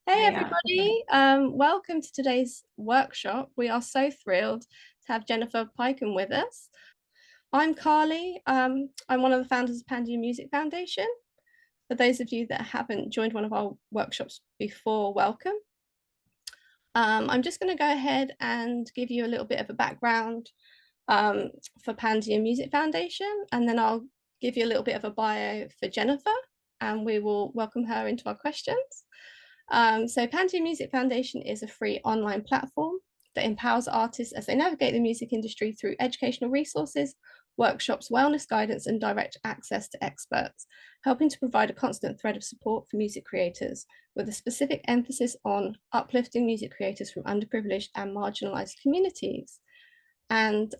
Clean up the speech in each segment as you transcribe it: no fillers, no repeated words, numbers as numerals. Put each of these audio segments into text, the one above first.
Hey Yeah. everybody, welcome to today's workshop. We are so thrilled to have Jennifer Pyken with us. I'm Carly. I'm one of the founders of Pandion Music Foundation. For those of you that haven't joined one of our workshops before, welcome. I'm just going to go ahead and give you a little bit of a background um, for Pandion Music Foundation, and then I'll give you a little bit of a bio for Jennifer, and we will welcome her into our questions. So Pandion Music Foundation is a free online platform that empowers artists as they navigate the music industry through educational resources, workshops, wellness guidance, and direct access to experts, helping to provide a constant thread of support for music creators with a specific emphasis on uplifting music creators from underprivileged and marginalized communities. And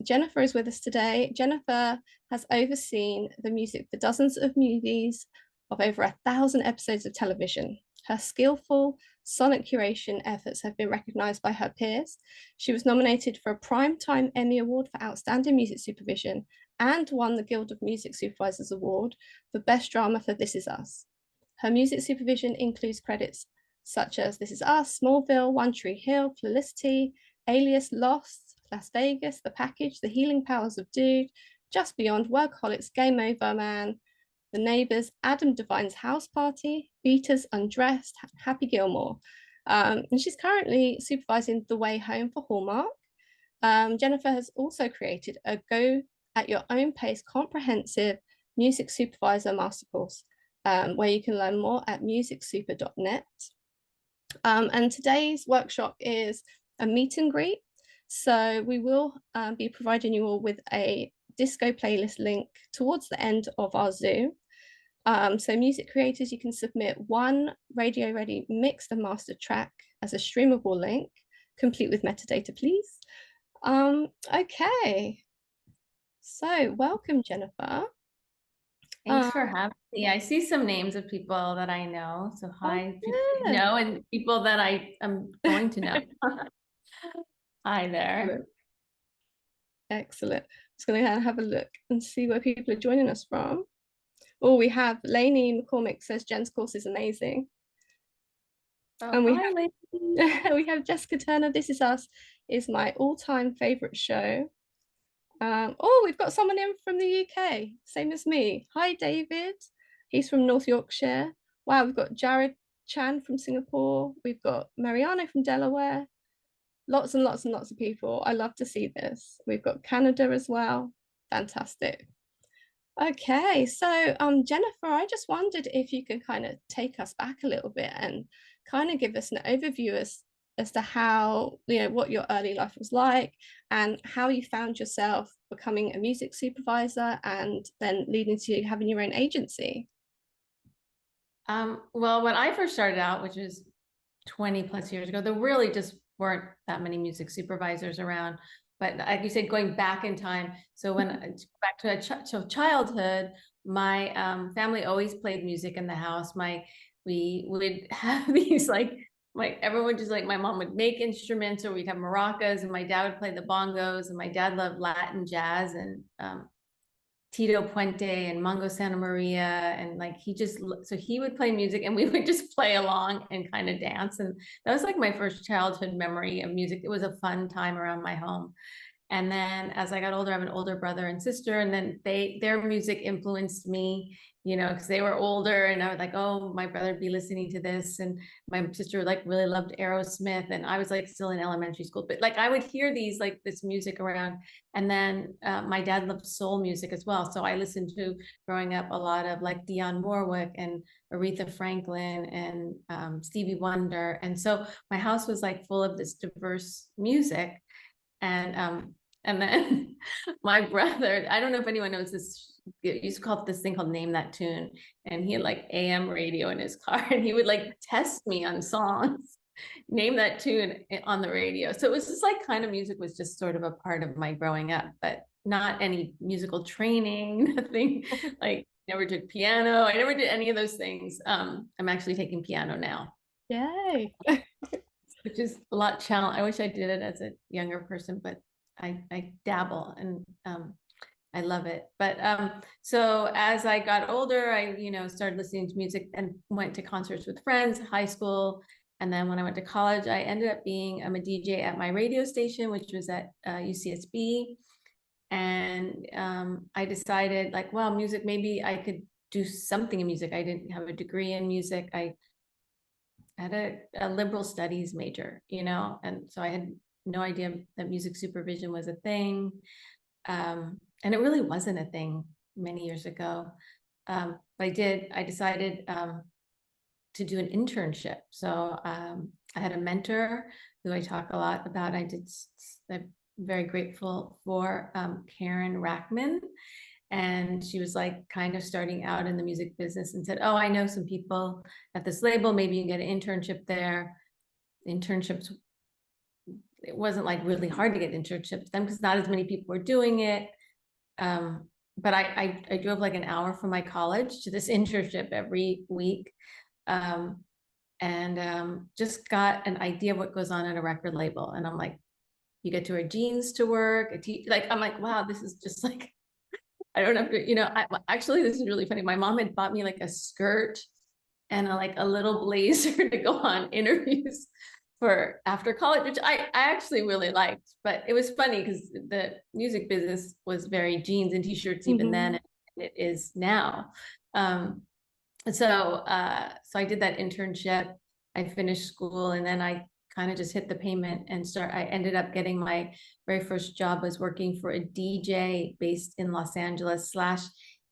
Jennifer is with us today. Jennifer has overseen the music for dozens of movies, of over 1,000 episodes of television. Her skillful sonic curation efforts have been recognized by her peers. She was nominated for a Primetime Emmy Award for Outstanding Music Supervision and won the Guild of Music Supervisors Award for Best Drama for This Is Us. Her music supervision includes credits such as This Is Us, Smallville, One Tree Hill, Felicity, Alias, Lost, Las Vegas, The Package, The Healing Powers of Dude, Just Beyond, Workaholics, Game Over Man, The Neighbors, Adam Devine's House Party, Beaters, Undressed, Happy Gilmore. And she's currently supervising The Way Home for Hallmark. Jennifer has also created a Go at Your Own Pace comprehensive music supervisor master course, where you can learn more at musicsuper.net. And today's workshop is a meet and greet. So we will be providing you all with a disco playlist link towards the end of our Zoom. So music creators, you can submit one radio ready mixed and mastered track as a streamable link, complete with metadata, please. Okay, so welcome, Jennifer. Thanks for having me. I see some names of people that I know. So Oh, hi, people I know and people that I am going to know. Hi there. good. Excellent. Just going to have a look and see where people are joining us from. Oh, we have Lainey McCormick says Jen's course is amazing. Oh, And hi, lady. we have Jessica Turner, This Is Us is my all-time favorite show. Oh, we've got someone in from the UK, same as me. Hi, David. He's from North Yorkshire. Wow, we've got Jared Chan from Singapore. We've got Mariano from Delaware. Lots and lots and lots of people. I love to see this. We've got Canada as well. Fantastic. Okay, so Jennifer, I just wondered if you could kind of take us back a little bit and kind of give us an overview as to how, what your early life was like and how you found yourself becoming a music supervisor and then leading to having your own agency. Well, when I first started out, which was 20 plus years ago, there really just weren't that many music supervisors around. But like you said, going back in time, so when back to childhood, my family always played music in the house. We would have these everyone just like my mom would make instruments, or we'd have maracas, and my dad would play the bongos, and my dad loved Latin jazz and Tito Puente and Mongo Santa Maria. And like, so he would play music and we would just play along and kind of dance. And that was like my first childhood memory of music. It was a fun time around my home. And then as I got older, I have an older brother and sister, and then their music influenced me, because they were older, and I was like, oh, my brother would be listening to this, and my sister like really loved Aerosmith, and I was like still in elementary school, but like I would hear this music around. And then my dad loved soul music as well, so I listened to growing up a lot of like Dionne Warwick and Aretha Franklin and Stevie Wonder, and so my house was like full of this diverse music. And then my brother, I don't know if anyone knows this, he used to call it this thing called Name That Tune. And he had like AM radio in his car, and he would like test me on songs, name that tune on the radio. So it was just like kind of music was just sort of a part of my growing up, but not any musical training, nothing like never took piano. I never did any of those things. I'm actually taking piano now. Yay. Which is a lot challenge. I wish I did it as a younger person, but I dabble, and I love it. But so as I got older, I, started listening to music and went to concerts with friends, high school. And then when I went to college, I ended up being a DJ at my radio station, which was at UCSB. And I decided like, well, music, maybe I could do something in music. I didn't have a degree in music. I had a liberal studies major, and so I had no idea that music supervision was a thing. And it really wasn't a thing many years ago. But I decided to do an internship. So I had a mentor who I talk a lot about. I'm very grateful for, Karen Rackman. And she was like kind of starting out in the music business and said, oh, I know some people at this label, maybe you can get an internship there. Internships, it wasn't like really hard to get internships then because not as many people were doing it. But I drove like an hour from my college to this internship every week. And just got an idea of what goes on at a record label. And I'm like, you get to wear jeans to work. I'm like, wow, this is just like, I don't have to, actually, this is really funny. My mom had bought me like a skirt and a little blazer to go on interviews for after college, which I actually really liked. But it was funny because the music business was very jeans and t-shirts even then, and it is now. So I did that internship. I finished school, and then I kind of just hit the payment and I ended up getting my very first job was working for a DJ based in Los Angeles / he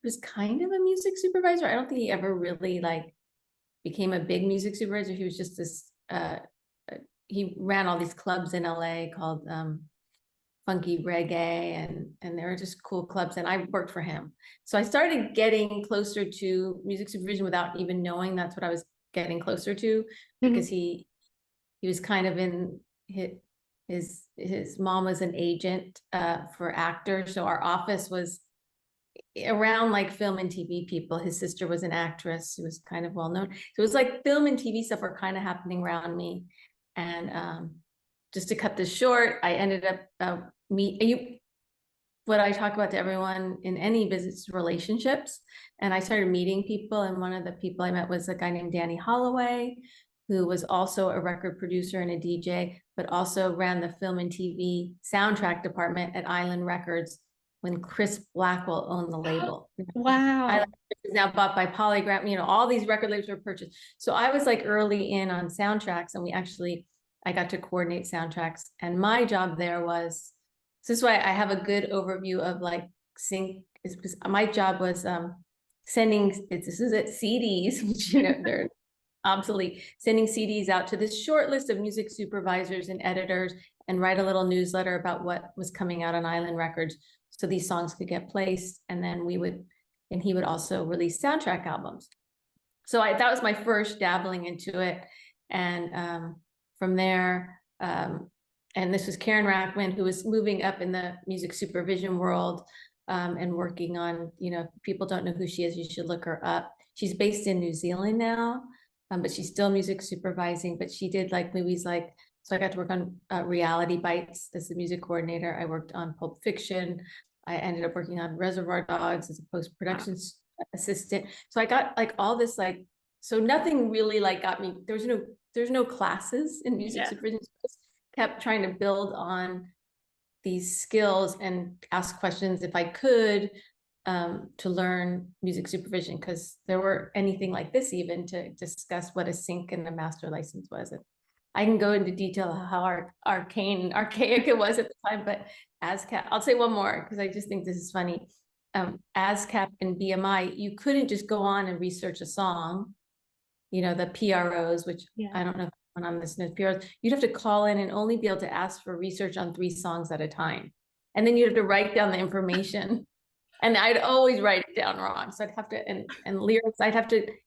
was kind of a music supervisor. I don't think he ever really like became a big music supervisor. He was just this, he ran all these clubs in LA called Funky Reggae, and they were just cool clubs, and I worked for him. So I started getting closer to music supervision without even knowing that's what I was getting closer to, because he was kind of in his mom was an agent for actors. So our office was around like film and TV people. His sister was an actress who was kind of well known. So it was like film and TV stuff were kind of happening around me. And just to cut this short, I ended up what I talk about to everyone in any business, relationships. And I started meeting people. And one of the people I met was a guy named Danny Holloway, who was also a record producer and a DJ, but also ran the film and TV soundtrack department at Island Records when Chris Blackwell owned the label. Wow. Island Records is now bought by Polygram, all these record labels were purchased. So I was like early in on soundtracks, and I got to coordinate soundtracks. And my job there was, this is why I have a good overview of like sync, is because my job was sending, this is at CDs, which, they're obsolete, sending CDs out to this short list of music supervisors and editors and write a little newsletter about what was coming out on Island Records so these songs could get placed. And then he would also release soundtrack albums. So that was my first dabbling into it. And from there, and this was Karen Rackman, who was moving up in the music supervision world and working on, if people don't know who she is, you should look her up. She's based in New Zealand now, but she's still music supervising, but she did like movies so I got to work on Reality Bites as the music coordinator. I worked on Pulp Fiction. I ended up working on Reservoir Dogs as a post-production assistant. So I got like all this, so nothing really got me. There's no classes in music supervision. Just kept trying to build on these skills and ask questions if I could to learn music supervision, because there were anything like this even to discuss what a sync and a master license was. And I can go into detail how archaic it was at the time, but ASCAP, I'll say one more because I just think this is funny. ASCAP and BMI, you couldn't just go on and research a song, the PROs, which I don't know if anyone on this knows PROs, you'd have to call in and only be able to ask for research on 3 songs at a time. And then you'd have to write down the information. And I'd always write it down wrong. So I'd have to, and lyrics,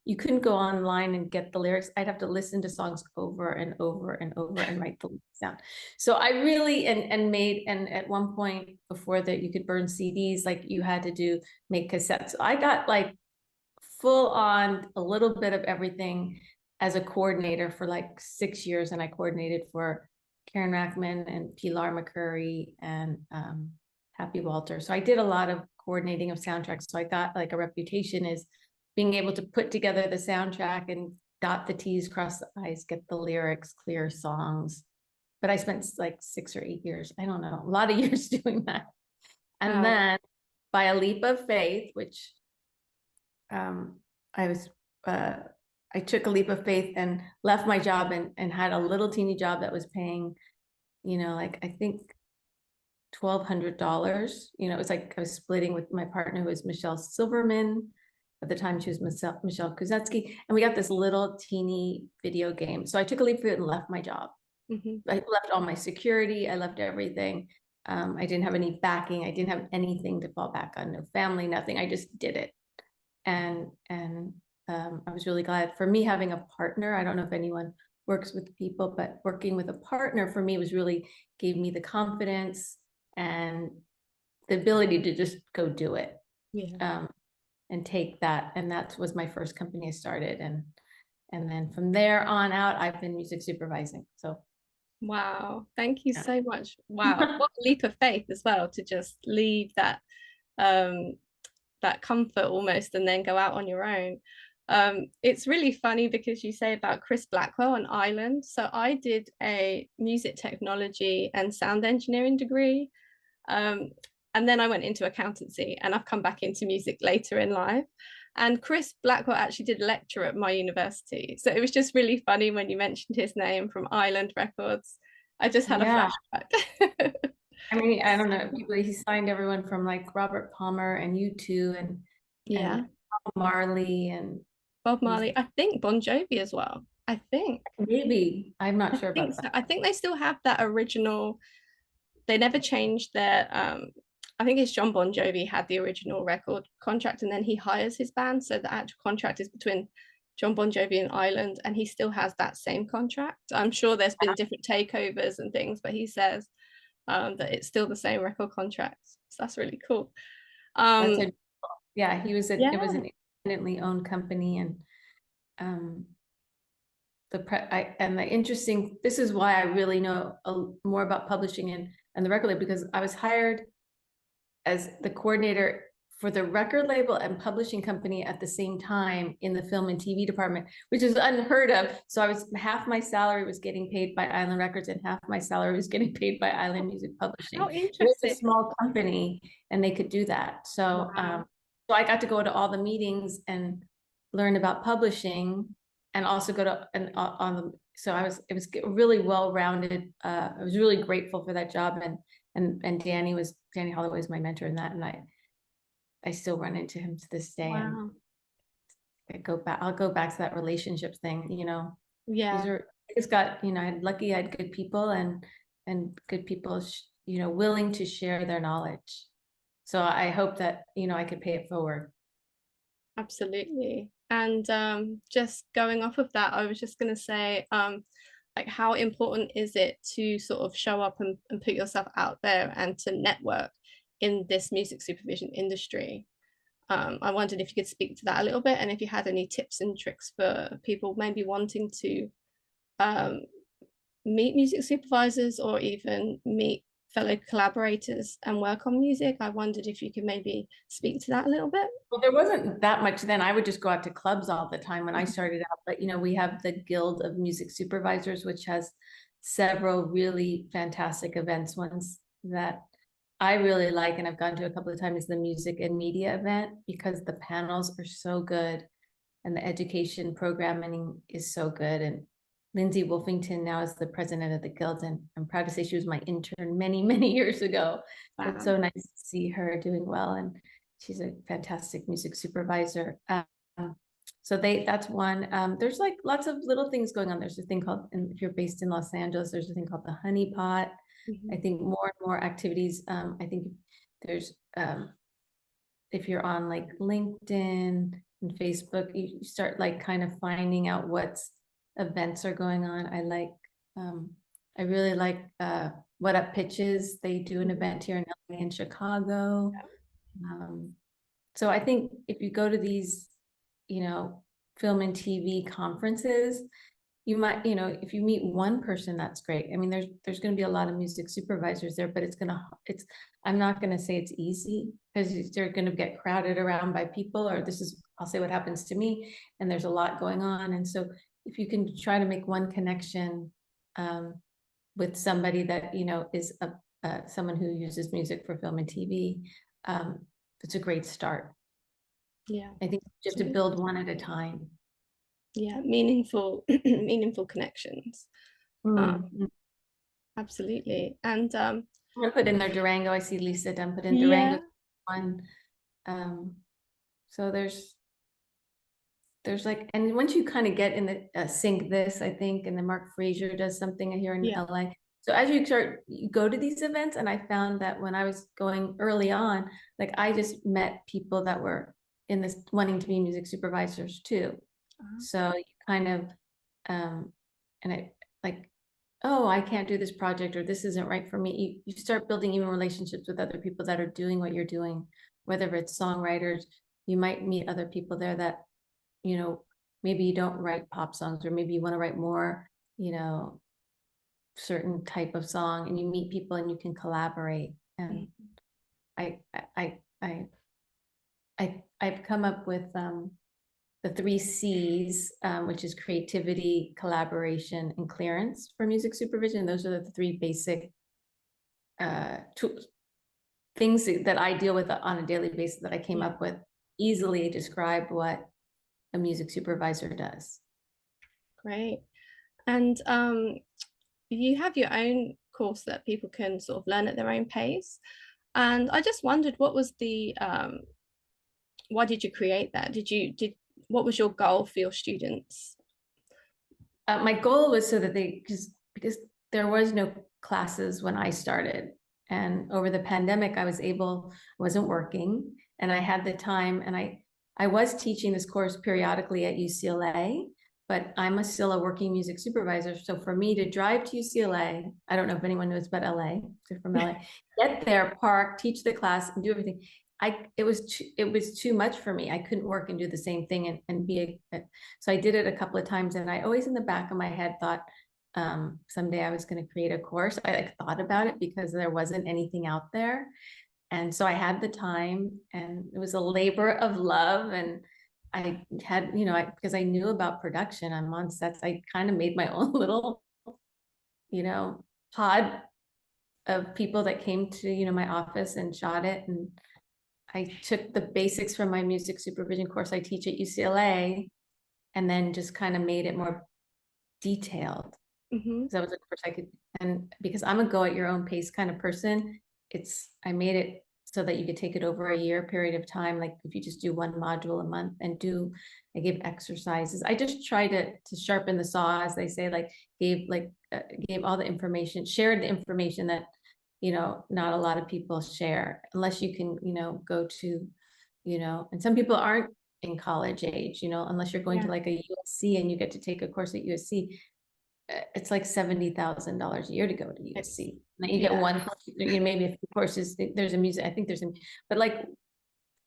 you couldn't go online and get the lyrics. I'd have to listen to songs over and over and over and write the lyrics down. So I really, and at one point before that you could burn CDs, you had to make cassettes. So I got full on a little bit of everything as a coordinator for 6 years. And I coordinated for Karen Rackman and Pilar McCurry and Happy Walter. So I did a lot of coordinating of soundtracks. So I got like a reputation as being able to put together the soundtrack and dot the T's, cross the I's, get the lyrics, clear songs. But I spent like 6 or 8 years, I don't know, a lot of years doing that. And then by a leap of faith, which I was, I took a leap of faith and left my job and had a little teeny job that was paying, you know, like I think $1,200. You know, it was like I was splitting with my partner, who was Michelle Silverman. At the time, she was Michelle Kuzetsky, and we got this little teeny video game. So I took a leap of faith and left my job. I left all my security. I left everything. I didn't have any backing. I didn't have anything to fall back on. No family, nothing. I just did it, and I was really glad. For me, having a partner, I don't know if anyone works with people, but working with a partner for me was really gave me the confidence and the ability to just go do it. And take that. And that was my first company I started. And then from there on out, I've been music supervising. So wow, thank you so much. Wow, what a leap of faith as well, to just leave that that comfort almost and then go out on your own. It's really funny because you say about Chris Blackwell and Ireland. So I did a music technology and sound engineering degree. And then I went into accountancy, and I've come back into music later in life. And Chris Blackwell actually did lecture at my university. So it was just really funny when you mentioned his name from Island Records. I just had a flashback. I mean, I don't know, people, he signed everyone from like Robert Palmer and U2 and Bob Marley and Bob Marley. I think Bon Jovi as well. I think. Maybe. I'm not sure about that. I think they still have that original. They never changed their I think it's John Bon Jovi had the original record contract, and then he hires his band. So the actual contract is between John Bon Jovi and Ireland, and he still has that same contract. I'm sure there's been different takeovers and things, but he says that it's still the same record contract. So that's really cool. Yeah, he was it was an independently owned company, and the interesting, this is why I really know more about publishing and the record label, because I was hired as the coordinator for the record label and publishing company at the same time in the film and TV department, which is unheard of. So I was, half my salary was getting paid by Island Records and half my salary was getting paid by Island Music Publishing. How interesting. It was a small company and they could do that. So, so I got to go to all the meetings and learn about publishing, and also go to so it was really well-rounded. I was really grateful for that job, and Danny Holloway was my mentor in that, and I still run into him to this day. And I'll go back to that relationships thing, you know. I just got, you know, I had good people and good people, you know, willing to share their knowledge. So I hope that, you know, I could pay it forward. Absolutely. And just going off of that, I was just going to say, like, how important is it to sort of show up and put yourself out there and to network in this music supervision industry? I wondered if you could speak to that a little bit, and if you had any tips and tricks for people maybe wanting to meet music supervisors or even meet fellow collaborators and work on music. I wondered if you could maybe speak to that a little bit. Well, there wasn't that much then. I would just go out to clubs all the time when I started out. But, you know, we have the Guild of Music Supervisors, which has several really fantastic events. Ones that I really like, and I've gone to a couple of times, is the music and media event, because the panels are so good and the education programming is so good. And Lindsay Wolfington now is the president of the Guild, and I'm proud to say she was my intern many, many years ago. Wow. It's so nice to see her doing well, and she's a fantastic music supervisor. So that's one. There's like lots of little things going on. There's a thing called, and if you're based in Los Angeles, there's a thing called the Honey Pot. I think more and more activities. I think there's, if you're on like LinkedIn and Facebook, you start like kind of finding out what's events are going on. I really like What Up Pitches. They do an event here in LA and Chicago. So I think if you go to these, you know, film and TV conferences, you might, you know, if you meet one person, that's great. I mean, there's going to be a lot of music supervisors there, but I'm not going to say it's easy, because they're going to get crowded around by people, or I'll say what happens to me, and there's a lot going on. And so if you can try to make one connection with somebody that, you know, is someone who uses music for film and TV, it's a great start. Yeah, I think you have to build one at a time. yeah, meaningful meaningful connections. Absolutely. And I'm gonna put in there Durango. I see Lisa Dunn put in yeah, Durango one. So there's like, and once you kind of get in the sync this, I think, and then Mark Frazier does something here in yeah, LA. So as you go to these events, and I found that when I was going early on, like I just met people that were in this wanting to be music supervisors too. So you kind of, and I like, oh, I can't do this project, or this isn't right for me. You start building even relationships with other people that are doing what you're doing, whether it's songwriters. You might meet other people there that, you know, maybe you don't write pop songs, or maybe you want to write more, you know, certain type of song, and you meet people and you can collaborate. And I I I I've come up with the 3 C's, which is creativity, collaboration, and clearance for music supervision. Those are the 3 basic things that I deal with on a daily basis, that I came up with, easily describe what a music supervisor does. great. And you have your own course that people can sort of learn at their own pace. And I just wondered, what was the why did you create that? What was your goal for your students? My goal was so that because there was no classes when I started, and over the pandemic, wasn't working, and I had the time, and I was teaching this course periodically at UCLA, but I'm still a working music supervisor. So for me to drive to UCLA, I don't know if anyone knows about LA, they're from LA, get there, park, teach the class, and do everything. It was too much for me. I couldn't work and do the same thing and be so I did it a couple of times, and I always in the back of my head thought someday I was going to create a course. I thought about it because there wasn't anything out there. And so I had the time, and it was a labor of love. And I had, you know, because I knew about production, I'm on sets, I kind of made my own little, you know, pod of people that came to, you know, my office and shot it. And I took the basics from my music supervision course I teach at UCLA, and then just kind of made it more detailed. Mm-hmm. That was the course I could, and because I'm a go at your own pace kind of person, I made it so that you could take it over a year period of time. Like if you just do one module a month and I gave exercises. I just tried to sharpen the saw, as they say, like gave all the information, shared the information that, you know, not a lot of people share, unless you can, you know, go to, you know, and some people aren't in college age, you know, unless you're going to like a USC and you get to take a course at USC. It's like $70,000 a year to go to USC. And then you get one, you know, maybe a few courses. There's a music, I think there's but like,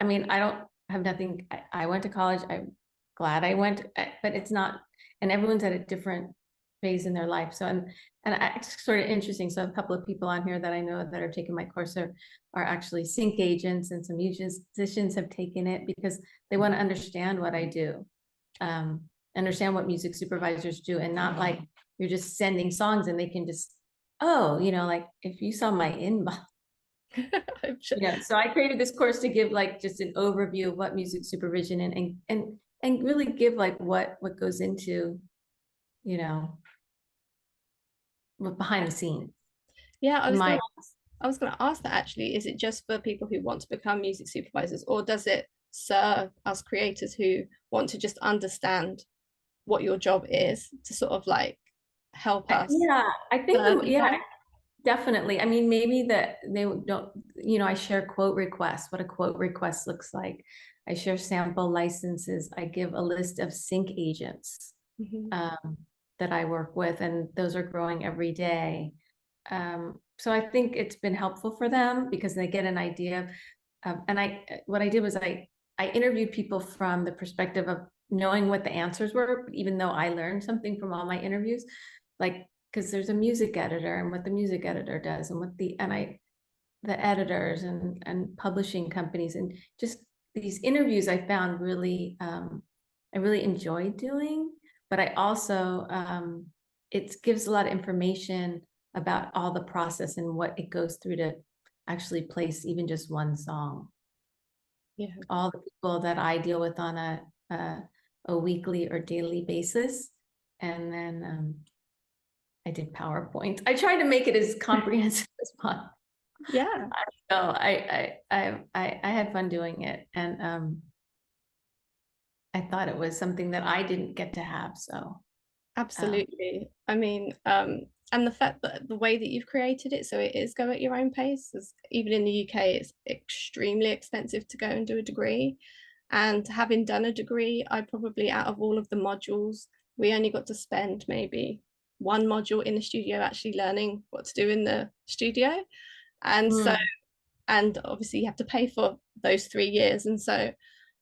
I mean, I don't have nothing. I went to college. I'm glad I went, but it's not, and everyone's at a different phase in their life. So, and it's sort of interesting. So a couple of people on here that I know that are taking my course are actually sync agents, and some musicians have taken it because they want to understand what I do, understand what music supervisors do, and not like you're just sending songs and they can just, oh, you know, like if you saw my inbox. Yeah, so I created this course to give like just an overview of what music supervision and really give like what goes into, you know, behind the scenes. Yeah, I was going to ask that actually. Is it just for people who want to become music supervisors, or does it serve us creators who want to just understand what your job is to sort of like help us? Yeah, I think definitely. I mean, maybe that they don't, you know, I share quote requests, what a quote request looks like. I share sample licenses. I give a list of sync agents that I work with, and those are growing every day. So I think it's been helpful for them because they get an idea of, and what I did was I interviewed people from the perspective of knowing what the answers were, even though I learned something from all my interviews, like, because there's a music editor and what the music editor does and what the editors and publishing companies, and just these interviews I found really I really enjoyed doing, but I also it gives a lot of information about all the process and what it goes through to actually place even just one song. Yeah. All the people that I deal with on a weekly or daily basis. And then I did PowerPoint. I tried to make it as comprehensive as possible. Yeah. So I had fun doing it, and I thought it was something that I didn't get to have. So Absolutely. I mean, and the fact that the way that you've created it, so it is go at your own pace, as even in the UK, it's extremely expensive to go and do a degree. And having done a degree, I probably, out of all of the modules, we only got to spend maybe one module in the studio actually learning what to do in the studio. And so, and obviously you have to pay for those 3 years. And so,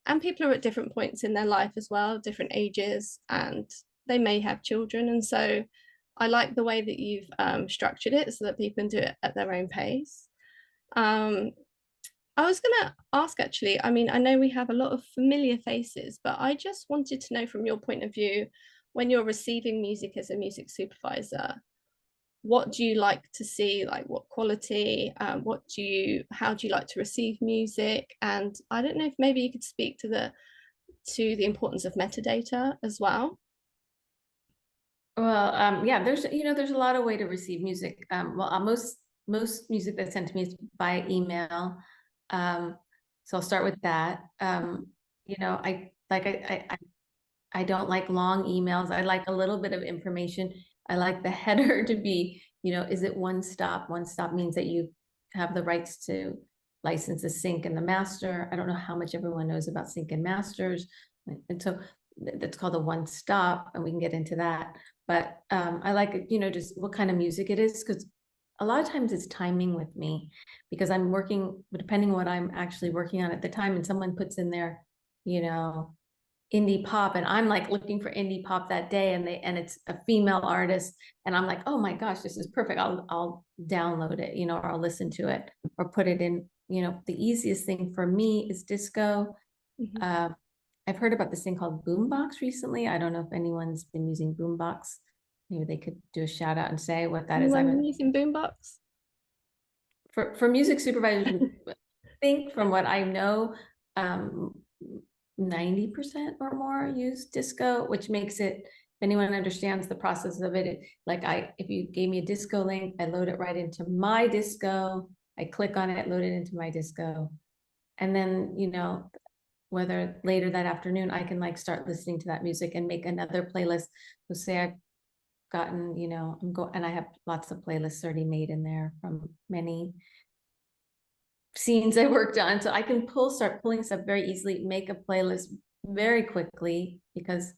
and people are at different points in their life as well, different ages, and they may have children. And so I like the way that you've structured it so that people can do it at their own pace. Um, I was going to ask actually, I mean, I know we have a lot of familiar faces, but I just wanted to know from your point of view, when you're receiving music as a music supervisor, what do you like to see? Like what quality? How do you like to receive music? And I don't know if maybe you could speak to the importance of metadata as well. well, yeah, there's a lot of way to receive music. Well, most music that's sent to me is by email. So I'll start with that. I don't like long emails. I like a little bit of information. I like the header to be, is it one stop? One stop means that you have the rights to license the sync and the master. I don't know how much everyone knows about sync and masters. And so that's called a one stop, and we can get into that. But I like it, just what kind of music it is, because a lot of times it's timing with me, because I'm working, depending on what I'm actually working on at the time, and someone puts in there, indie pop, and I'm like looking for indie pop that day, and it's a female artist, and I'm like, oh my gosh, this is perfect. I'll download it, or I'll listen to it or put it in. The easiest thing for me is disco. Mhm. I've heard about this thing called Boombox recently. I don't know if anyone's been using Boombox. Maybe they could do a shout out and say what that is. I Anyone haven't using Boombox? for music supervisors. I think from what I know, 90% or more use disco, which makes it, if anyone understands the process of it, if you gave me a disco link, I load it right into my disco. I click on it, load it into my disco. And then, whether later that afternoon, I can like start listening to that music and make another playlist. So say I've gotten, and I have lots of playlists already made in there from many scenes I worked on. So I can start pulling stuff very easily, make a playlist very quickly, because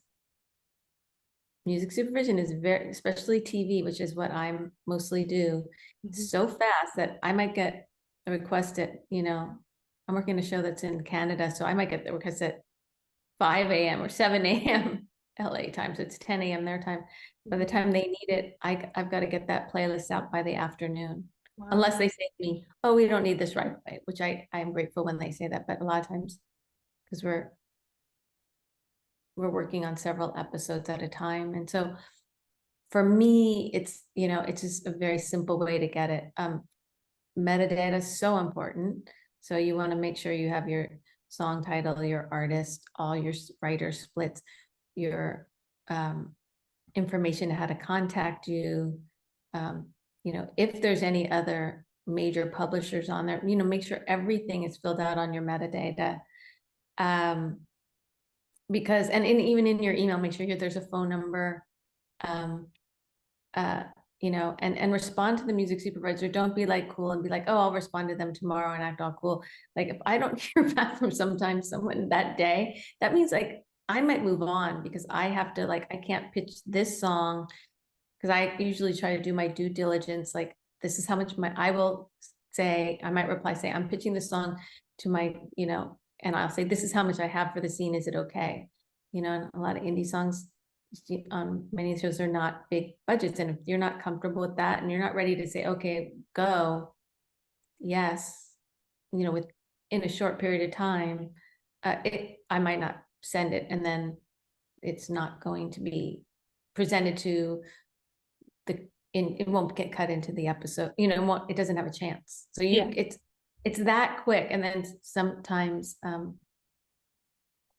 music supervision is very, especially TV, which is what I'm mostly do, Mhm. so fast that I might get a request at, I'm working a show that's in Canada. So I might get the request at 5 a.m. or 7 a.m. LA time. So it's 10 a.m. their time. By the time they need it, I've got to get that playlist out by the afternoon. Wow. Unless they say to me, oh, we don't need this right away, which I'm grateful when they say that. But a lot of times, because we're working on several episodes at a time. And so for me, it's just a very simple way to get it. Metadata is so important. So you want to make sure you have your song title, your artist, all your writer splits, your information, how to contact you. If there's any other major publishers on there, make sure everything is filled out on your metadata. Because, even in your email, make sure there's a phone number, and respond to the music supervisor. Don't be like cool and be like, oh, I'll respond to them tomorrow and act all cool. Like if I don't hear back from someone that day, that means like I might move on, because I have to, like, I can't pitch this song, because I usually try to do my due diligence. Like, this is how much I will say, I might reply, say, I'm pitching this song to my, and I'll say, this is how much I have for the scene. Is it okay? you know, and a lot of indie songs on many shows are not big budgets. And if you're not comfortable with that and you're not ready to say, okay, go, yes, you know, in a short period of time, I might not send it, and then it's not going to be presented to it won't get cut into the episode, you know, it doesn't have a chance. So it's that quick. And then sometimes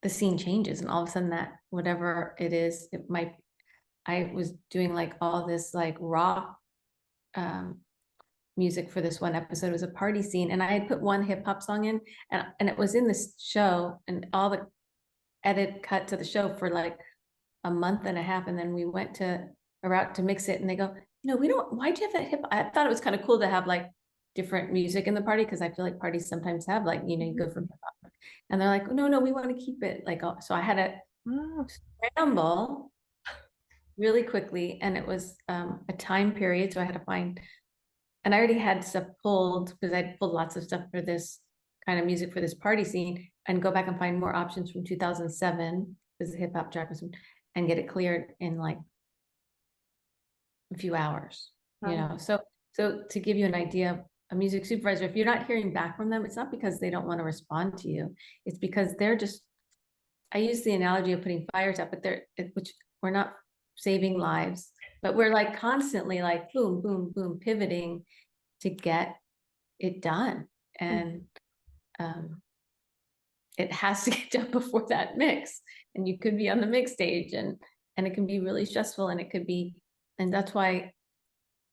the scene changes, and all of a sudden that whatever it is, I was doing like all this like rock music for this one episode. It was a party scene, and I had put one hip hop song in, and it was in this show, and all the edit cut to the show for like a month and a half, and then we went to a route to mix it, and they go, you know, we don't. Why'd you have that hip? I thought it was kind of cool to have like different music in the party, because I feel like parties sometimes have like, you know, you go from hip hop, and they're like, no, we want to keep it like. So I had to scramble really quickly, and it was a time period, so I had to find. And I already had stuff pulled because I'd pulled lots of stuff for this kind of music for this party scene, and go back and find more options from 2007 because the hip hop track was, and get it cleared in like a few hours, you know. So to give you an idea, a music supervisor, if you're not hearing back from them, it's not because they don't want to respond to you. It's because they're just, I use the analogy of putting fires out, but which we're not saving lives, but we're like constantly like boom, boom, boom, pivoting to get it done. And it has to get done before that mix. And you could be on the mix stage, and it can be really stressful, and it could be, and that's why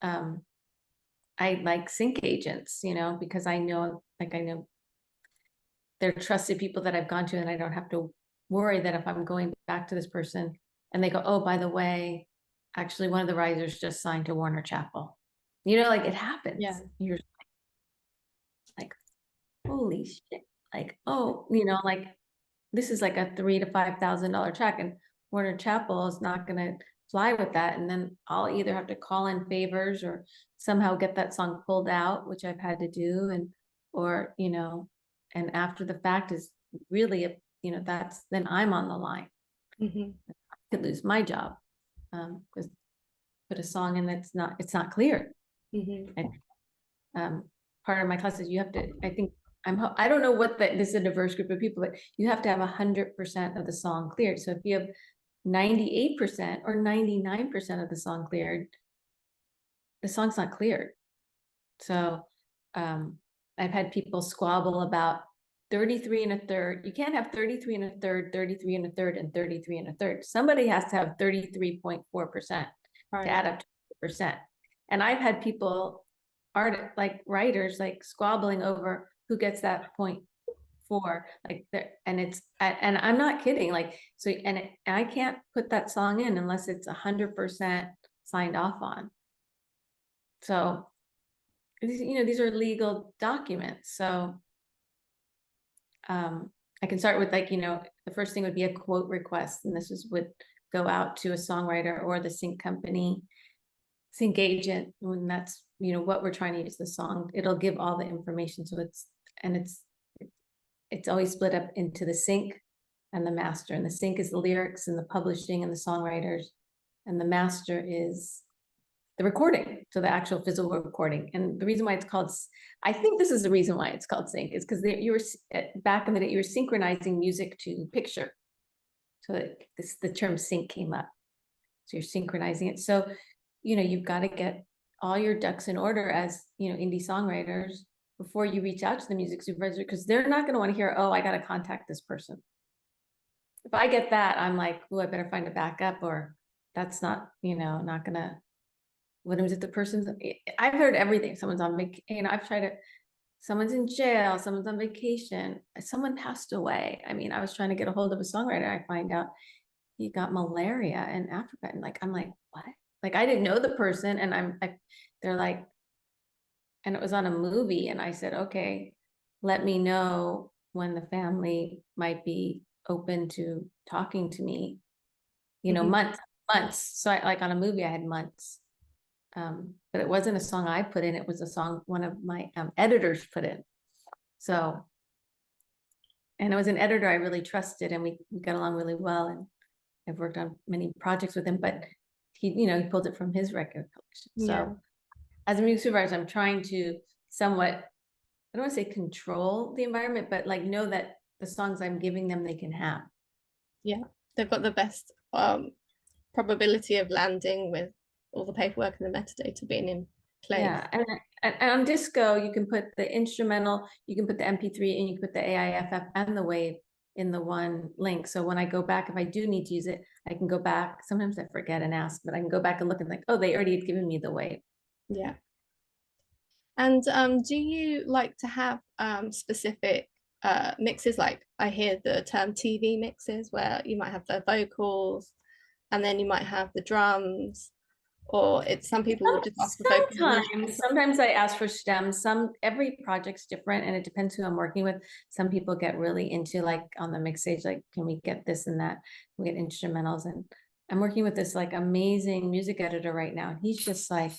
I like sync agents, you know, because I know they're trusted people that I've gone to, and I don't have to worry that if I'm going back to this person and they go, oh, by the way, actually one of the risers just signed to Warner Chappell. You know, like it happens. Yeah. You're like, holy shit. Like, oh, you know, like this is like a $3,000 to $5,000 check, and Warner Chappell is not going to fly with that. And then I'll either have to call in favors or somehow get that song pulled out, which I've had to do. And, or, you know, and after the fact is really, you know, then I'm on the line. I could lose my job because put a song in it's not clear. And part of my class is you have to, I think I don't know what this is a diverse group of people, but you have to have 100% of the song cleared. So if you have 98% or 99% of the song cleared, the song's not cleared. So I've had people squabble about 33 and a third. You can't have 33 and a third, 33 and a third, and 33 and a third. Somebody has to have 33.4% to add up to percent. And I've had people, writers, like squabbling over who gets that 0.4, like and I'm not kidding. Like, so, and I can't put that song in unless it's 100% signed off on. So, you know, these are legal documents. So I can start with like, you know, the first thing would be a quote request. And would go out to a songwriter or the sync company, sync agent, when that's, you know, what we're trying to use the song. It'll give all the information. So it's always split up into the sync and the master. And the sync is the lyrics and the publishing and the songwriters. And the master is the recording, so the actual physical recording. And the reason why it's called, I think this is the reason why it's called sync, is because you were back in the day, you were synchronizing music to picture. So the term sync came up. So you're synchronizing it. So, you know, you've got to get all your ducks in order as, you know, indie songwriters before you reach out to the music supervisor, because they're not going to want to hear, oh, I got to contact this person. If I get that, I'm like, oh, I better find a backup, or that's not, you know, not going to. What is it? The person's, I've heard everything. Someone's on vacation, you know, I've tried to, someone's in jail, someone's on vacation, someone passed away. I mean, I was trying to get a hold of a songwriter. I find out he got malaria in Africa. And like, I'm like, what? Like, I didn't know the person. And they're like, and it was on a movie. And I said, okay, let me know when the family might be open to talking to me, you know, months. So like on a movie, I had months. But it wasn't a song I put in. It was a song one of my editors put in. So and it was an editor I really trusted, and we got along really well, and I've worked on many projects with him, but he, he pulled it from his record collection. Yeah. So as a music supervisor, I'm trying to somewhat, I don't want to say control the environment, but like know that the songs I'm giving them, they can have. Yeah. They've got the best probability of landing with all the paperwork and the metadata being in place. Yeah, and on disco, you can put the instrumental, you can put the MP3, and you can put the AIFF and the wave in the one link. So when I go back, if I do need to use it, I can go back. Sometimes I forget and ask, but I can go back and look and like, oh, they already had given me the wave. Yeah. And do you like to have specific mixes? Like I hear the term TV mixes where you might have the vocals and then you might have the drums, or it's some people will just ask for vocals. Sometimes I ask for stems. Every project's different, and it depends who I'm working with. Some people get really into, like on the mix stage, like, can we get this and that? We get instrumentals, and I'm working with this like amazing music editor right now. He's just like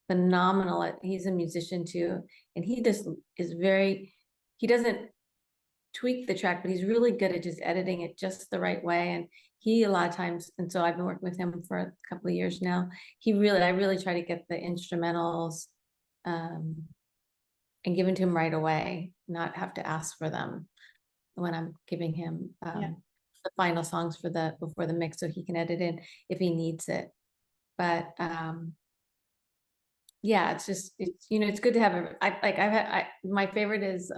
phenomenal. He's a musician too, and he just is he doesn't tweak the track, but he's really good at just editing it just the right way. And he a lot of times, and so I've been working with him for a couple of years now. I really try to get the instrumentals and give them to him right away, not have to ask for them when I'm giving him the final songs before the mix, so he can edit in if he needs it. But yeah, it's good to have my favorite is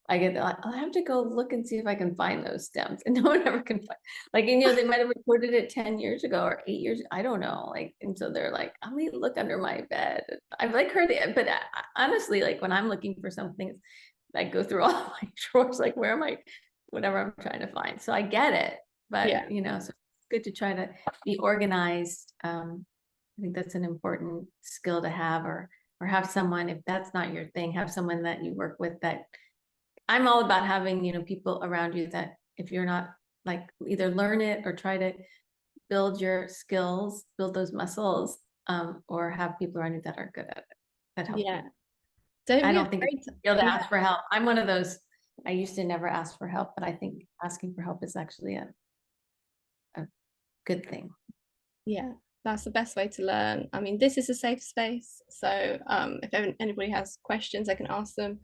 I'll have to go look and see if I can find those stems, and no one ever can find. Like, they might have recorded it 10 years ago or 8 years. I don't know. Like, and so they're like, I'm gonna look under my bed. I've like heard it, but honestly, like when I'm looking for something, I go through all my drawers, like where am I, whatever I'm trying to find. So I get it, but so it's good to try to be organized. I think that's an important skill to have, or have someone, if that's not your thing, have someone that you work with that. I'm all about having, people around you that if you're not, like, either learn it or try to build your skills, build those muscles, or have people around you that are good at it, that help you. I don't think it's able to ask for help. I'm one of those, I used to never ask for help, but I think asking for help is actually a good thing. Yeah, that's the best way to learn. I mean, this is a safe space, so if anybody has questions, I can ask them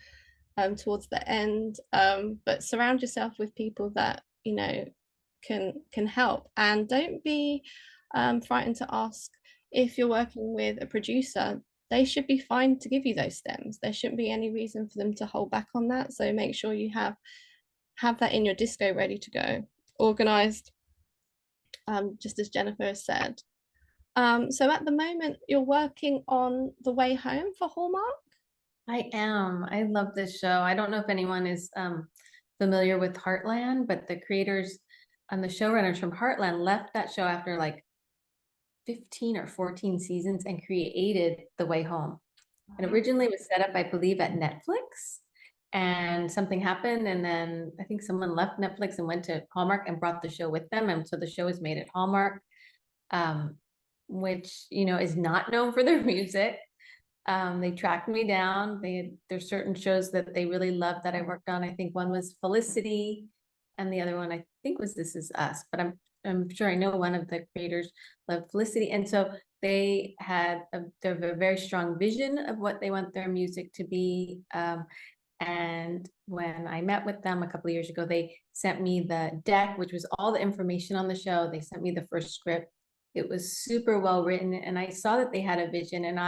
towards the end, but surround yourself with people that can help, and don't be frightened to ask. If you're working with a producer, they should be fine to give you those stems. There shouldn't be any reason for them to hold back on that, so make sure you have that in your disco ready to go, organized, just as Jennifer has said. So at the moment you're working on The Way Home for Hallmark. I am. I love this show. I don't know if anyone is familiar with Heartland, but the creators and the showrunners from Heartland left that show after like 15 or 14 seasons and created The Way Home. And originally was set up, I believe, at Netflix, and something happened, and then I think someone left Netflix and went to Hallmark and brought the show with them, and so the show is made at Hallmark, which is not known for their music. They tracked me down. There's certain shows that they really loved that I worked on. I think one was Felicity, and the other one I think was This Is Us. But I'm sure I know one of the creators loved Felicity, and so they have a very strong vision of what they want their music to be. And when I met with them a couple of years ago, they sent me the deck, which was all the information on the show. They sent me the first script. It was super well written, and I saw that they had a vision, and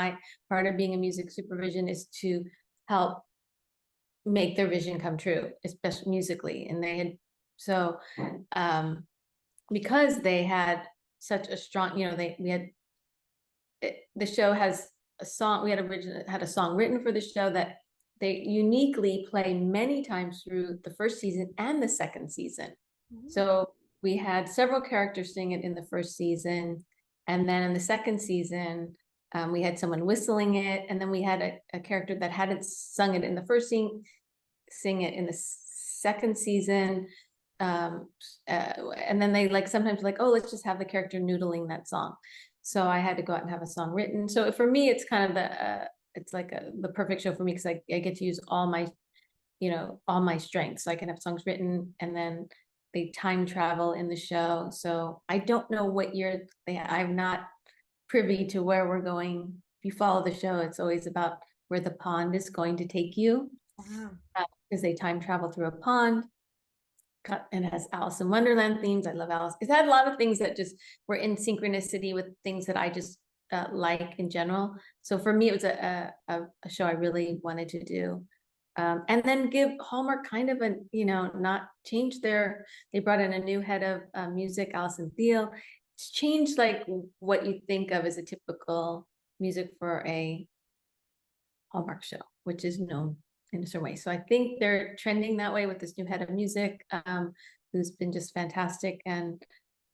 part of being a music supervision is to help make their vision come true, especially musically. And they had, so because they had such a strong, the show has a song, we had a song written for the show that they uniquely play many times through the first season and the second season. So we had several characters sing it in the first season, and then in the second season, we had someone whistling it, and then we had a character that hadn't sung it in the first scene, sing it in the second season, and then they sometimes oh, let's just have the character noodling that song. So I had to go out and have a song written. So for me, it's kind of it's like the perfect show for me, because I get to use all my all my strengths. So I can have songs written and then they time travel in the show. So I don't know what year I'm not privy to where we're going. If you follow the show, it's always about where the pond is going to take you. Wow. Because they time travel through a pond. And it has Alice in Wonderland themes. I love Alice. It's had a lot of things that just were in synchronicity with things that I just like in general. So for me, it was a show I really wanted to do. And then give Hallmark kind of not change they brought in a new head of music, Allison Thiel. It's changed like what you think of as a typical music for a Hallmark show, which is known in a certain way. So I think they're trending that way with this new head of music, who's been just fantastic and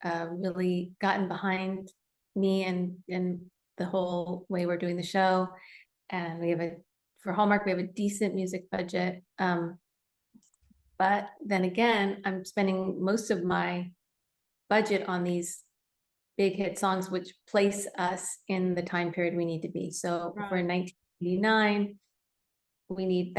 really gotten behind me and the whole way we're doing the show. And for Hallmark, we have a decent music budget. But then again, I'm spending most of my budget on these big hit songs, which place us in the time period we need to be. So if we're in 1989, we need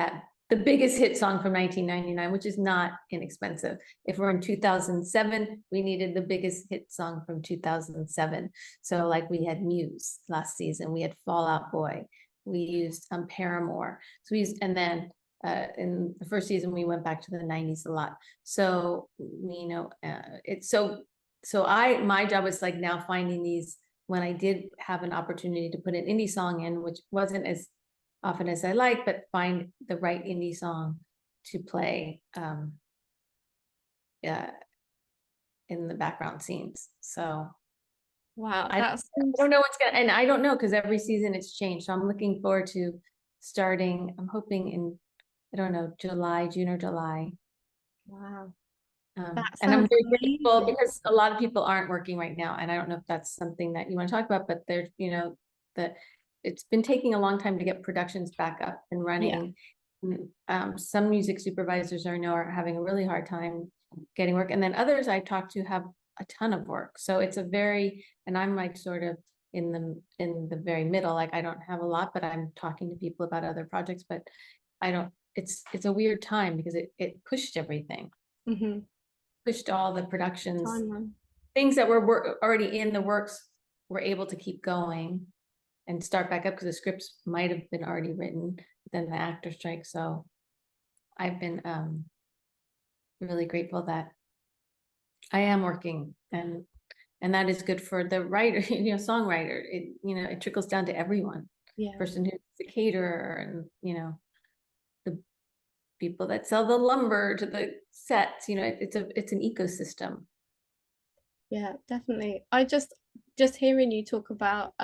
the biggest hit song from 1999, which is not inexpensive. If we're in 2007, we needed the biggest hit song from 2007. So like we had Muse last season, we had Fall Out Boy, we used Paramore. So and then in the first season, we went back to the 90s a lot. So, my job was like now finding these, when I did have an opportunity to put an indie song in, which wasn't as often as I like, but find the right indie song to play in the background scenes. So Wow, I don't know what's and I don't know because every season it's changed. So I'm looking forward to starting. I'm hoping in, I don't know, June or July. Wow. And I'm very grateful because a lot of people aren't working right now. And I don't know if that's something that you want to talk about, but there's, that it's been taking a long time to get productions back up and running. Yeah. Some music supervisors I know are having a really hard time getting work. And then others I talked to have a ton of work. So it's and I'm like sort of in the very middle, like I don't have a lot, but I'm talking to people about other projects, but it's a weird time because it pushed everything. Mm-hmm. Pushed all the productions, things that were already in the works were able to keep going and start back up because the scripts might have been already written, then the actor strike. So I've been really grateful that I am working and that is good for the writer, songwriter. It trickles down to everyone. Yeah. Person who's the caterer and the people that sell the lumber to the sets, it's an ecosystem. Yeah, definitely. I just hearing you talk about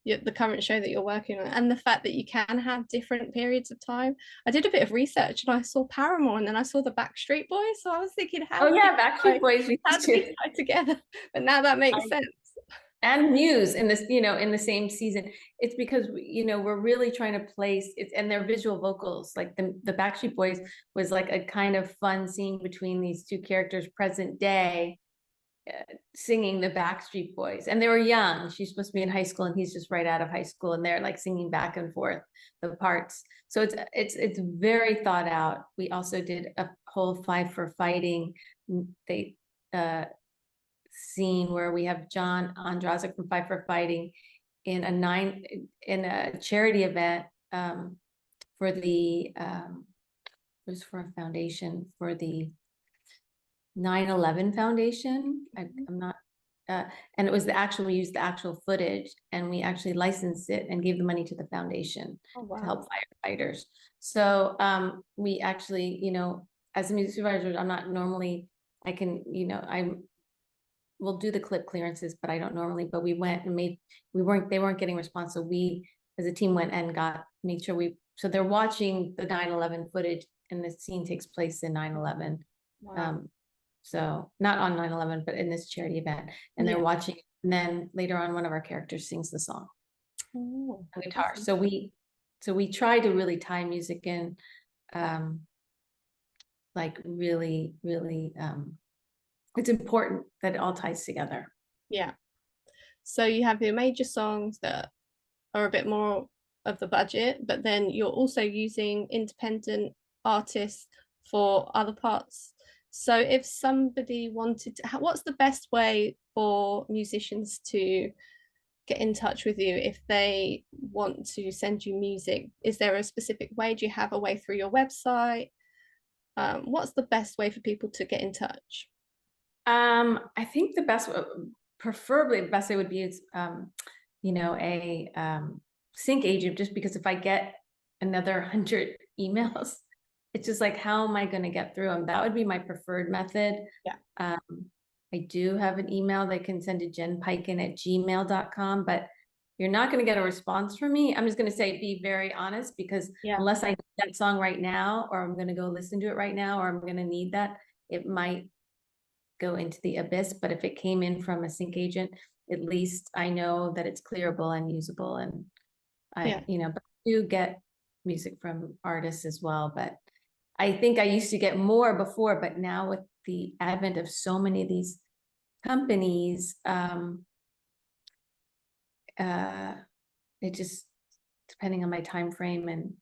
the current show that you're working on and the fact that you can have different periods of time. I did a bit of research and I saw Paramore and then I saw the Backstreet Boys. So I was thinking, Backstreet Boys, how do we tie together? But now that makes sense. And Muse in this, in the same season. It's because we're really trying to place it, and their visual vocals, like the Backstreet Boys was like a kind of fun scene between these two characters present day, singing the Backstreet Boys, and they were young. She's supposed to be in high school and he's just right out of high school, and they're like singing back and forth the parts. So it's very thought out. We also did a whole Five for Fighting scene where we have John Andrazik from Five for Fighting in a charity event for the was for a foundation for the 9/11 Foundation. I'm not and it was we used the actual footage and we actually licensed it and gave the money to the foundation. Oh, wow. To help firefighters. So we actually, as a music supervisor, I'm not normally, I can, we'll do the clip clearances, but I don't normally, but we went and they weren't getting response. So we as a team went and made sure so they're watching the 9/11 footage and the scene takes place in 9/11. Wow. So not on 9/11, but in this charity event, and they're watching. And then later on, one of our characters sings the song on guitar. So we try to really tie music in, like really, really. It's important that it all ties together. Yeah. So you have your major songs that are a bit more of the budget, but then you're also using independent artists for other parts. So if somebody wanted to, what's the best way for musicians to get in touch with you if they want to send you music? Is there a specific way? Do you have a way through your website? What's the best way for people to get in touch? I think the best, preferably the best way would be is, a sync agent, just because if I get another 100 emails, it's just like, how am I going to get through them? That would be my preferred method. Yeah. I do have an email they can send to jenpyken@gmail.com, but you're not going to get a response from me. I'm just going to say, be very honest, because Yeah. unless I need that song right now, or I'm going to go listen to it right now, or I'm going to need that, it might go into the abyss. But if it came in from a sync agent, at least I know that it's clearable and usable. And Yeah. but I do get music from artists as well. But I think I used to get more before, but now with the advent of so many of these companies, it just, depending on my time frame and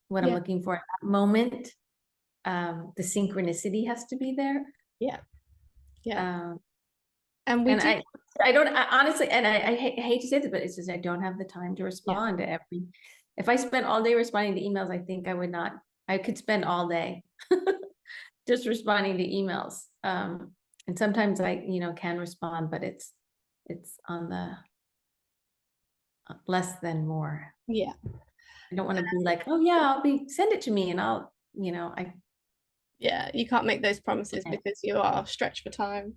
what I'm Yeah. looking for at that moment, the synchronicity has to be there. Yeah. And we do. I don't, honestly, and I hate to say this, but it's just, I don't have the time to respond to every. If I spent all day responding to emails, I think I could spend all day just responding to emails. And sometimes I, can respond, but it's on the less than more. Yeah. I don't want to be like, oh yeah, send it to me and I'll, Yeah, you can't make those promises because you are stretched for time.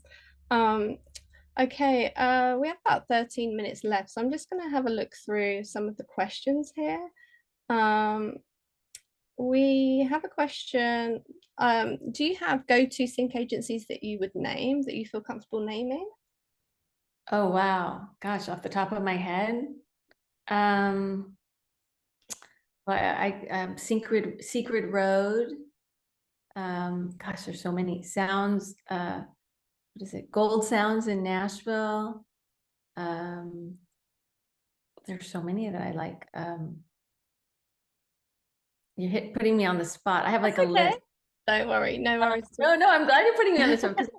Okay, we have about 13 minutes left, so I'm just going to have a look through some of the questions here. We have a question. Do you have go-to sync agencies that you would name, that you feel comfortable naming? Oh wow, gosh, off the top of my head, well, Secret Road. Gosh, there's so many sounds. What is it? Gold Sounds in Nashville. There's so many that I like. You're putting me on the spot. I have like a list. Don't worry, no worries. No, I'm glad you're putting me on this one, because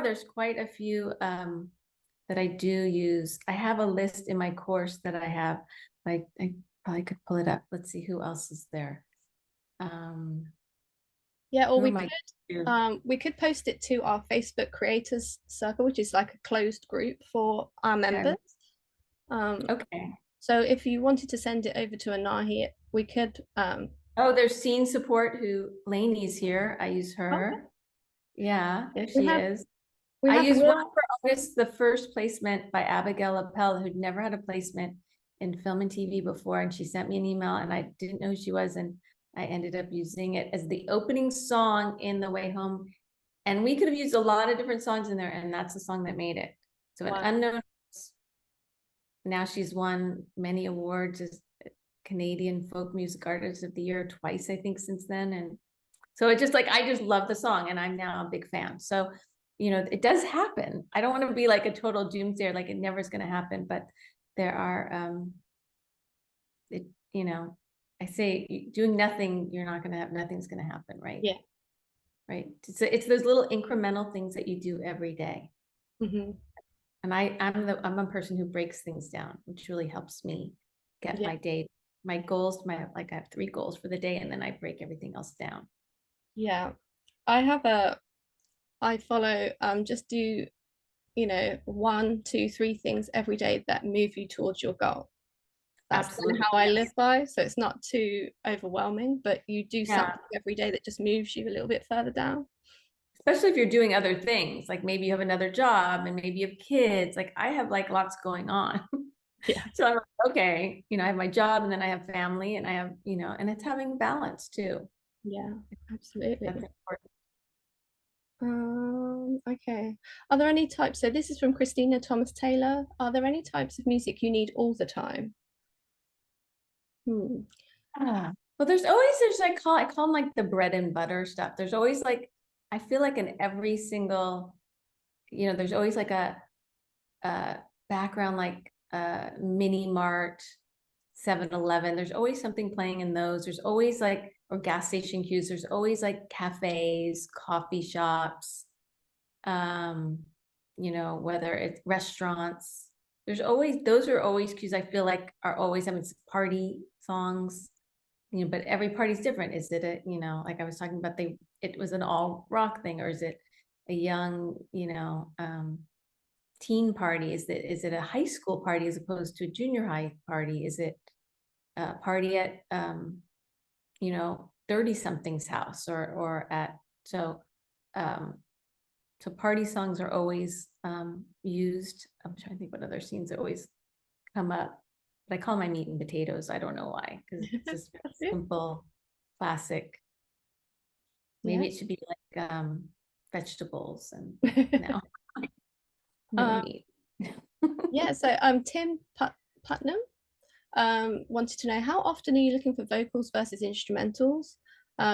there's quite a few that I do use. I have a list in my course that I have. Like, I probably could pull it up. Let's see who else is there. Yeah, or we could post it to our Facebook creators circle, which is like a closed group for our members. Okay. So if you wanted to send it over to Anahi, we could. Oh, there's Scene Support, who Lainey's here. I use her. Okay. Yeah, there she is. I used one for August, the first placement by Abigail Appel, who'd never had a placement in film and TV before. And she sent me an email and I didn't know who she was. And I ended up using it as the opening song in The Way Home. And we could have used a lot of different songs in there, and that's the song that made it. So an unknown, now she's won many awards as Canadian Folk Music Artist of the Year twice, I think, since then. And so it just like, I just love the song and I'm now a big fan. So, it does happen. I don't want to be like a total doomsayer, like it never is going to happen, but there are, I say doing nothing, you're not going to have, nothing's going to happen. Right. Yeah. Right. So it's those little incremental things that you do every day. Mm-hmm. And I'm a person who breaks things down, which really helps me get my day, my goals, I have 3 goals for the day, and then I break everything else down. Yeah. I follow, just do, 1, 2, 3 things every day that move you towards your goal. That's kind of how I live by. So it's not too overwhelming, but you do something every day that just moves you a little bit further down. Especially if you're doing other things, like maybe you have another job and maybe you have kids. Like I have like lots going on. Yeah. So I'm like, okay, I have my job and then I have family and I have, and it's having balance too. Yeah, absolutely. That's important. Okay. Are there any types? So this is from Christina Thomas Taylor. Are there any types of music you need all the time? Well, there's I call them like the bread and butter stuff. There's always like, I feel like in every single, there's always like a background, like mini mart, 7-Eleven. There's always something playing in those. There's always like, or gas station queues. There's always like cafes, coffee shops, you know, whether it's restaurants. There's always, those are always queues I feel like are always, I mean, it's party songs, you know, but every party's different. Is it a, you know, like I was talking about, it was an all rock thing, or is it a young, you know, teen party? Is it a high school party as opposed to a junior high party? Is it a party at, you know, 30 something's house, or at, so, so party songs are always used. I'm trying to think what other scenes always come up, but I call my meat and potatoes. I don't know why, because it's just simple, classic. Maybe it should be like vegetables and no, no meat. Yeah, so Tim Putnam wanted to know, how often are you looking for vocals versus instrumentals?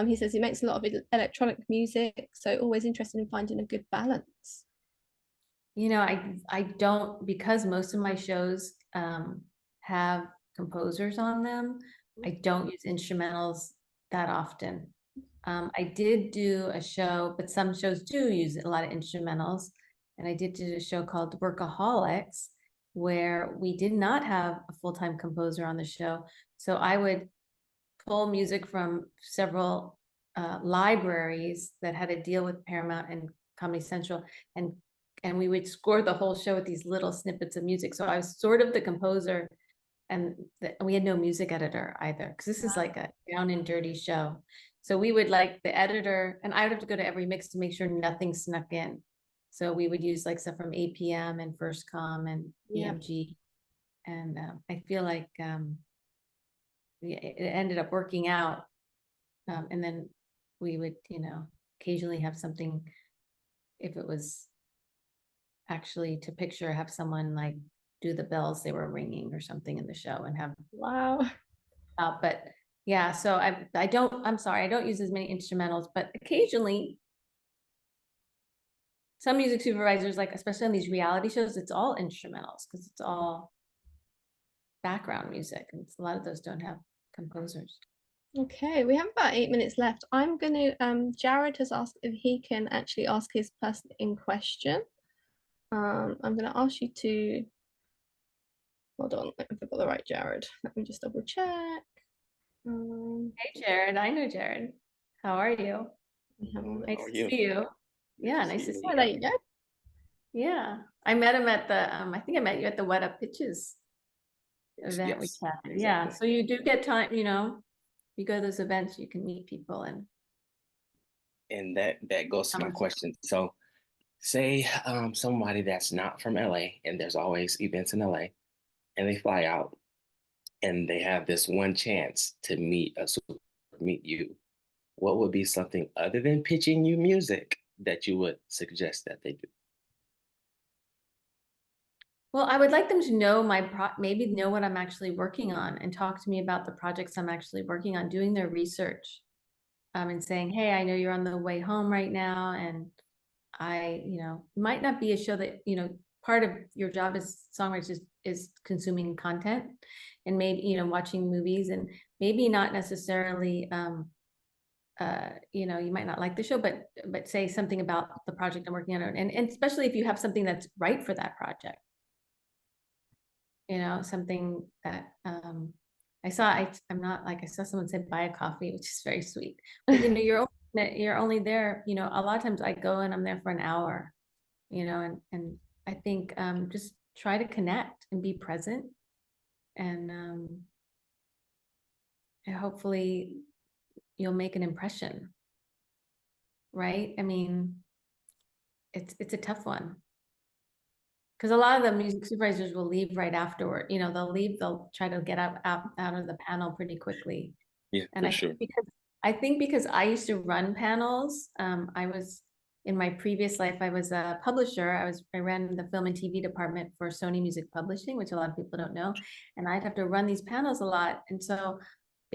He says he makes a lot of electronic music, so always interested in finding a good balance. You know, I don't, because most of my shows have composers on them, I don't use instrumentals that often. I did do a show, but some shows do use a lot of instrumentals. And I did do a show called Workaholics, where we did not have a full-time composer on the show. So I would pull music from several libraries that had a deal with Paramount and Comedy Central, and we would score the whole show with these little snippets of music. So I was sort of the composer, and we had no music editor either, because this is like a down and dirty show. So we would, like, the editor, and I would have to go to every mix to make sure nothing snuck in. So we would use like stuff from APM and First Com and EMG. And I feel like it ended up working out. And then we would, you know, occasionally have something, if it was actually to picture, have someone like do the bells they were ringing or something in the show and have, Wow. but yeah, so I'm sorry, I don't use as many instrumentals, but occasionally some music supervisors, like especially on these reality shows, it's all instrumentals because it's all background music, and a lot of those don't have composers. Okay, we have about 8 minutes left. I'm gonna Jared has asked if he can actually ask his person in question. I'm gonna ask you to hold on, if I've got the right Jared. Let me just double check. Hey Jared, I know Jared. How are you? Nice to see you. Yeah, nice to see you. There you go. Yeah, I met him at the I think I met you at the What Up Pitches event we chatted. Yeah, so you do get time, you know, you go to those events, you can meet people. And that goes to my question. So say somebody that's not from LA, and there's always events in LA, and they fly out and they have this one chance to meet you. What would be something other than pitching you music that you would suggest that they do? Well, I would like them to know maybe know what I'm actually working on and talk to me about the projects I'm actually working on, doing their research, and saying, hey, I know you're on the way home right now, and you know, might not be a show that, you know, part of your job as songwriters is consuming content, and maybe, you know, watching movies, and maybe not necessarily, you know, you might not like the show, but say something about the project I'm working on, and especially if you have something that's right for that project. You know, something that I'm not like, I saw someone say buy a coffee, which is very sweet, but you know, you're only there, you know, a lot of times I go and I'm there for an hour, you know, and I think just try to connect and be present, and hopefully you'll make an impression, right? I mean, it's a tough one, because a lot of the music supervisors will leave right afterward. You know, they'll try to get out of the panel pretty quickly. Yeah, and I think because I used to run panels, I was, in my previous life, I was a publisher. I ran the film and TV department for Sony Music Publishing, which a lot of people don't know, and I'd have to run these panels a lot. And so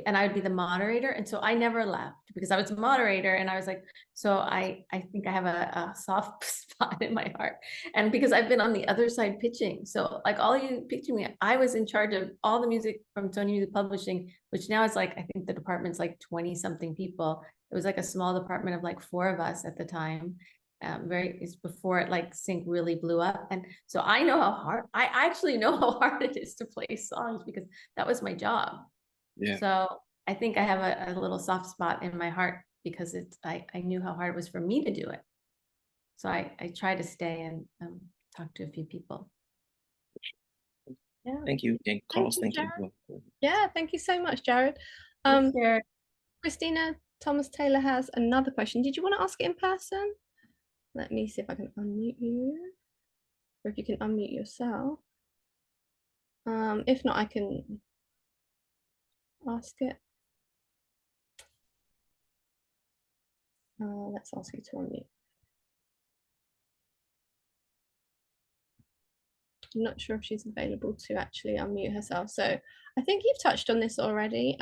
and I would be the moderator. And so I never left because I was a moderator, and I was like, so I think I have a soft spot in my heart. And because I've been on the other side pitching. So like all you picture me, I was in charge of all the music from Sony Music Publishing, which now is like, I think the department's like 20 something people. It was like a small department of like 4 of us at the time. It's before it like sync really blew up. And so I know how hard, I actually know how hard it is to play songs because that was my job. Yeah. So I think I have a little soft spot in my heart because I knew how hard it was for me to do it. So I try to stay and talk to a few people. Yeah. Thank you. And calls, thank you. Yeah, thank you so much, Jared. Christina Thomas Taylor has another question. Did you want to ask it in person? Let me see if I can unmute you, or if you can unmute yourself. If not, I can ask it. Let's ask you to unmute. I'm not sure if she's available to actually unmute herself. So I think you've touched on this already.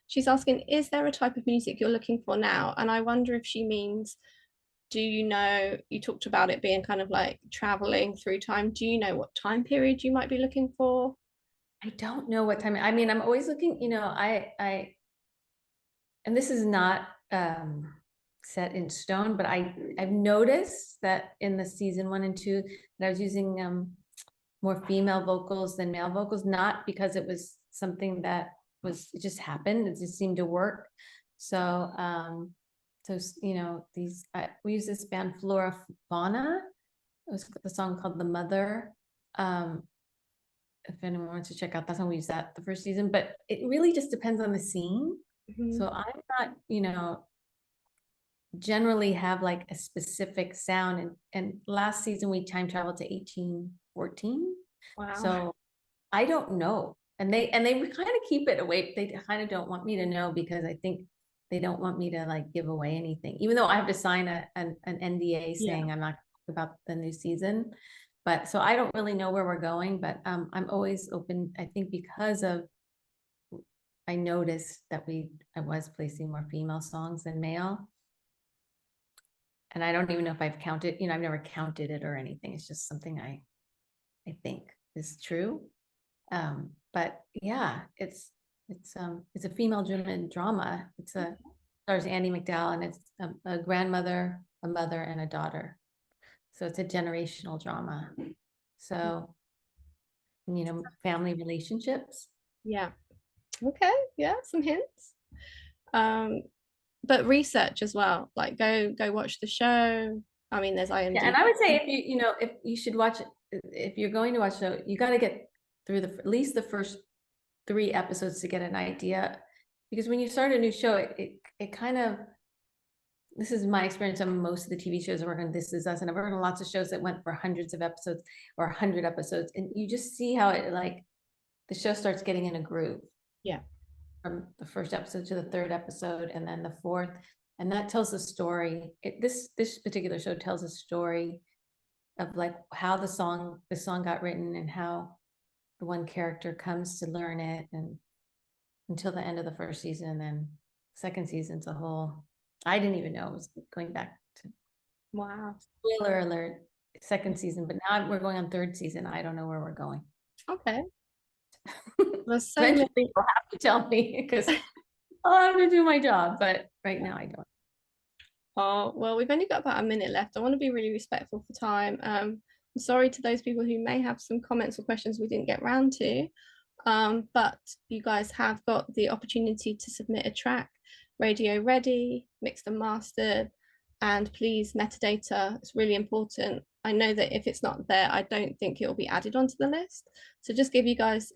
She's asking, is there a type of music you're looking for now? And I wonder if she means, do you know, you talked about it being kind of like traveling through time. Do you know what time period you might be looking for? I don't know what time. I mean, I'm always looking, you know, and this is not set in stone, but I've noticed that in the season 1 and 2 that I was using more female vocals than male vocals, not because it was something that it just happened. It just seemed to work. So, you know, we use this band Flora Fauna. It was the song called The Mother. If anyone wants to check out that song, we use that the first season, but it really just depends on the scene. So I'm not, you know, generally have like a specific sound. And last season we time traveled to 1814. Wow. So I don't know. And they kind of keep it away. They kind of don't want me to know because I think they don't want me to like give away anything, even though I have to sign an NDA saying I'm not about the new season. But so I don't really know where we're going, but I'm always open. I think because of, I noticed that I was placing more female songs than male. And I don't even know if I've counted, you know, I've never counted it or anything. It's just something I think is true. But yeah, it's a female driven drama. It stars Andie MacDowell, and it's a grandmother, a mother, and a daughter. So it's a generational drama. So, you know, family relationships. Yeah. Okay. Yeah, some hints. But research as well. Like go watch the show. I mean, there's IMDb. Yeah, and I would say if you should watch it, if you're going to watch a show, you got to get through at least the first 3 episodes to get an idea, because when you start a new show, it kind of, this is my experience on most of the TV shows I work on. This Is Us, and I've worked on lots of shows that went for hundreds of episodes or 100 episodes, and you just see how it, like, the show starts getting in a groove. Yeah. From the first episode to the 3rd episode, and then the 4th, and that tells the story. This particular show tells a story of like how the song got written and how the one character comes to learn it, and until the end of the 1st season. And then 2nd season's a whole, I didn't even know it was going back to, wow, spoiler alert, 2nd season, but now we're going on 3rd season. I don't know where we're going. Okay. Well, so eventually people have to tell me because I'll have to do my job, but right now I don't. Oh, well, we've only got about a minute left. I want to be really respectful for time. I'm sorry to those people who may have some comments or questions we didn't get round to, but you guys have got the opportunity to submit a track, radio ready, mixed and mastered, and please metadata. It's really important. I know that if it's not there, I don't think it will be added onto the list. So just give yourselves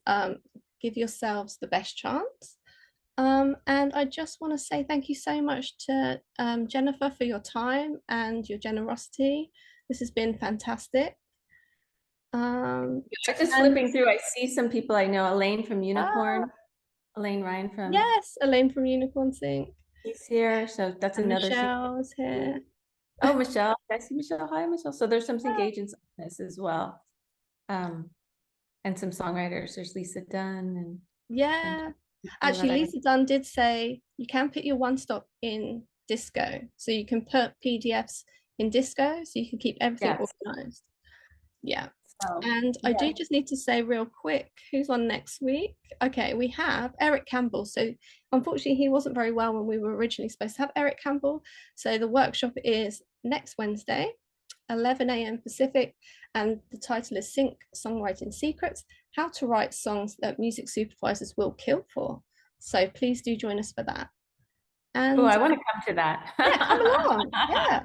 the best chance. And I just want to say thank you so much to Jennifer for your time and your generosity. This has been fantastic. Just flipping through, I see some people I know. Elaine from Unicorn, Elaine Ryan from, yes, Elaine from Unicorn Sync. She's here, so that's and another. Michelle is here. Oh, Michelle, I see Michelle. Hi, Michelle. So there's some sync agents on this as well, and some songwriters. There's Lisa Dunn and yeah. Actually, Lisa Dunn did say you can put your one stop in Disco. So you can put PDFs in Disco so you can keep everything organized. Yeah. So, And I do just need to say real quick, who's on next week? Okay, we have Eric Campbell. So unfortunately, he wasn't very well when we were originally supposed to have Eric Campbell. So the workshop is next Wednesday, 11 a.m. Pacific, and the title is Sync Songwriting Secrets, How to Write Songs That Music Supervisors Will Kill For. So please do join us for that. And I want to come to that. Yeah, come along. Yeah.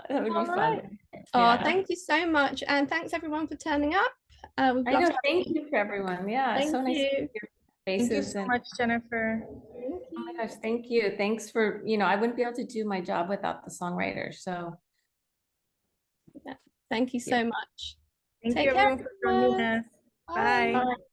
That would be fun. Oh, thank you so much. And thanks everyone for turning up. I know, thank you for everyone. Yeah, thank so nice you. to see your faces. Thank you so much, Jennifer. Thank Oh my you. gosh, thank you. Thanks for, I wouldn't be able to do my job without the songwriters. So Thank you so much. Thank Take you care, everyone for joining us. Bye. Bye.